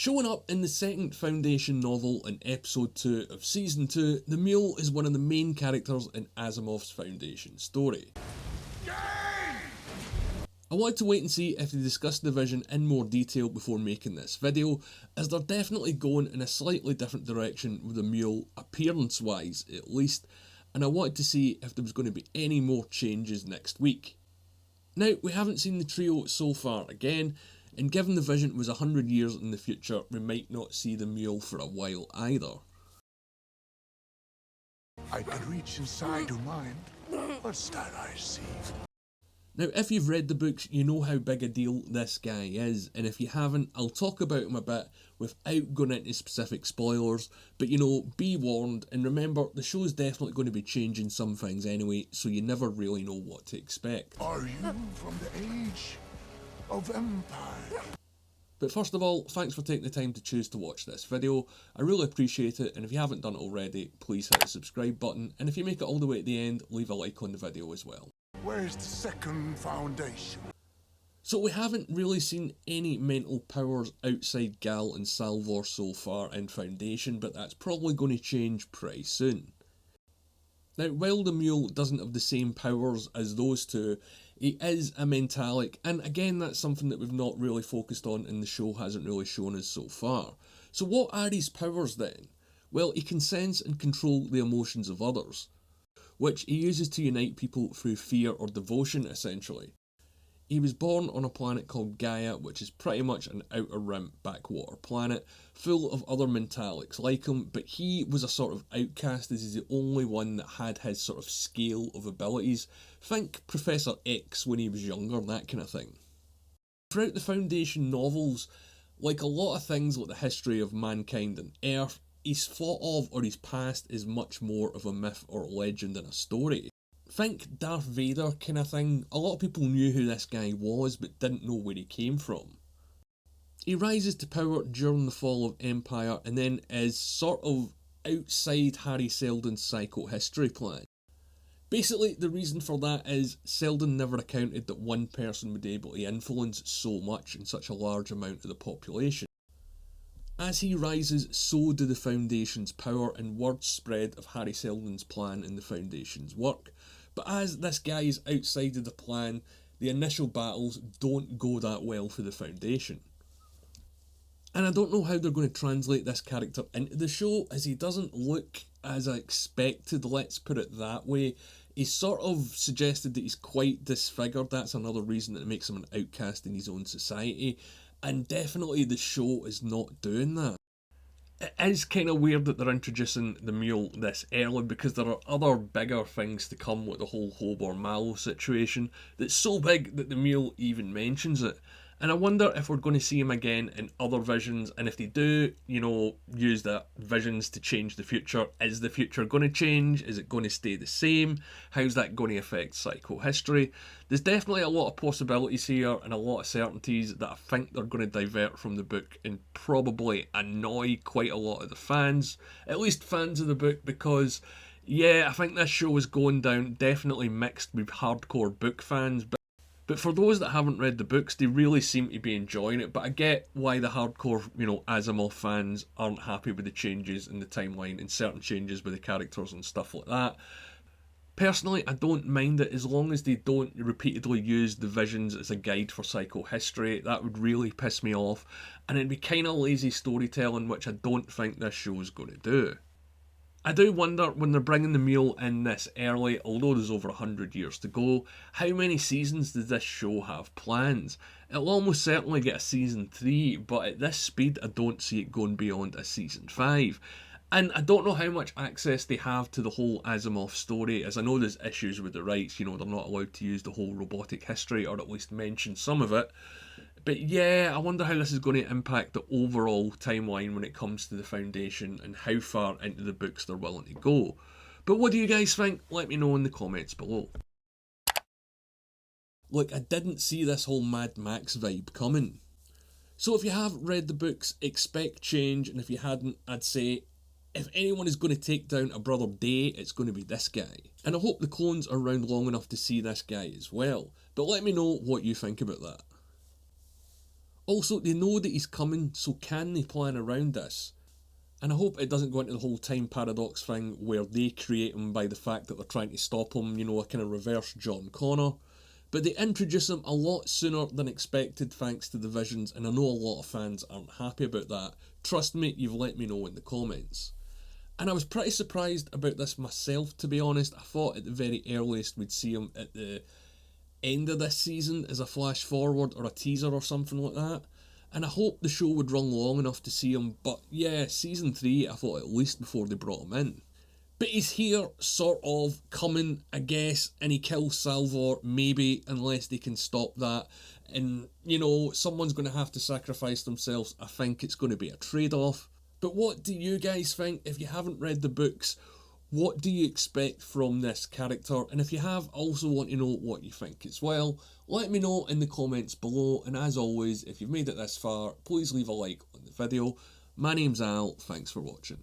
Showing up in the second Foundation novel in episode 2 of season 2, the Mule is one of the main characters in Asimov's Foundation story. I wanted to wait and see if they discussed the vision in more detail before making this video, as they're definitely going in a slightly different direction with the Mule, appearance wise at least, and I wanted to see if there was going to be any more changes next week. Now, we haven't seen the trio so far again, and given the vision was 100 years in the future, we might not see the Mule for a while either. I could reach inside your mind. What's that I see? Now, if you've read the books, you know how big a deal this guy is, and if you haven't, I'll talk about him a bit without going into specific spoilers, but you know, be warned, and remember, the show's definitely going to be changing some things anyway, so you never really know what to expect. Are you from the age of empire? But first of all, thanks for taking the time to choose to watch this video. I really appreciate it, and if you haven't done it already, please hit the subscribe button, and if you make it all the way at the end, leave a like on the video as well. Where's the second Foundation? So we haven't really seen any mental powers outside Gal and Salvor so far in Foundation, but that's probably going to change pretty soon. Now, while the Mule doesn't have the same powers as those two, he is a mentalic, and again that's something that we've not really focused on and the show hasn't really shown us so far. So what are his powers then? Well, he can sense and control the emotions of others, which he uses to unite people through fear or devotion essentially. He was born on a planet called Gaia, which is pretty much an outer rim backwater planet, full of other mentalics like him, but he was a sort of outcast as he's the only one that had his sort of scale of abilities. Think Professor X when he was younger, that kind of thing. Throughout the Foundation novels, like a lot of things like the history of mankind and Earth, he's thought of, or his past is much more of a myth or legend than a story. Think Darth Vader kind of thing. A lot of people knew who this guy was but didn't know where he came from. He rises to power during the fall of Empire and then is sort of outside Harry Seldon's psychohistory plan. Basically, the reason for that is Seldon never accounted that one person would be able to influence so much in such a large amount of the population. As he rises, so do the Foundation's power, and word spread of Harry Seldon's plan and the Foundation's work. But as this guy is outside of the plan, the initial battles don't go that well for the Foundation. And I don't know how they're going to translate this character into the show, as he doesn't look as I expected, let's put it that way. He's sort of suggested that he's quite disfigured. That's another reason that it makes him an outcast in his own society. And definitely the show is not doing that. It is kind of weird that they're introducing the Mule this early, because there are other bigger things to come with the whole Hobor Mallow situation that's so big that the Mule even mentions it. And I wonder if we're going to see him again in other visions, and if they do, you know, use the visions to change the future, is the future going to change? Is it going to stay the same? How's that going to affect psychohistory? There's definitely a lot of possibilities here and a lot of certainties that I think they're going to divert from the book and probably annoy quite a lot of the fans, at least fans of the book, because yeah, I think this show is going down definitely mixed with hardcore book fans, but for those that haven't read the books, they really seem to be enjoying it. But I get why the hardcore, you know, Asimov fans aren't happy with the changes in the timeline and certain changes with the characters and stuff like that. Personally, I don't mind it as long as they don't repeatedly use the visions as a guide for psychohistory. That would really piss me off, and it'd be kind of lazy storytelling, which I don't think this show is going to do. I do wonder, when they're bringing the Mule in this early, although there's over 100 years to go, how many seasons does this show have planned? It'll almost certainly get a season 3, but at this speed I don't see it going beyond a season 5. And I don't know how much access they have to the whole Asimov story, as I know there's issues with the rights, you know, they're not allowed to use the whole robotic history, or at least mention some of it. But yeah, I wonder how this is going to impact the overall timeline when it comes to the Foundation and how far into the books they're willing to go. But what do you guys think? Let me know in the comments below. Look, I didn't see this whole Mad Max vibe coming. So if you have read the books, expect change, and if you hadn't, I'd say, if anyone is going to take down a Brother Day, it's going to be this guy. And I hope the clones are around long enough to see this guy as well. But let me know what you think about that. Also, they know that he's coming, so can they plan around this? And I hope it doesn't go into the whole time paradox thing where they create him by the fact that they're trying to stop him, you know, a kind of reverse John Connor. But they introduce him a lot sooner than expected thanks to the visions, and I know a lot of fans aren't happy about that. Trust me, you've let me know in the comments. And I was pretty surprised about this myself, to be honest. I thought at the very earliest we'd see him at the end of this season as a flash forward or a teaser or something like that. And I hope the show would run long enough to see him, but yeah, season 3 I thought at least before they brought him in. But he's here, sort of, coming, I guess, and he kills Salvor, maybe, unless they can stop that. And, you know, someone's going to have to sacrifice themselves. I think it's going to be a trade-off. But what do you guys think? If you haven't read the books, what do you expect from this character? And if you have, I also want to know what you think as well. Let me know in the comments below. And as always, if you've made it this far, please leave a like on the video. My name's Al, thanks for watching.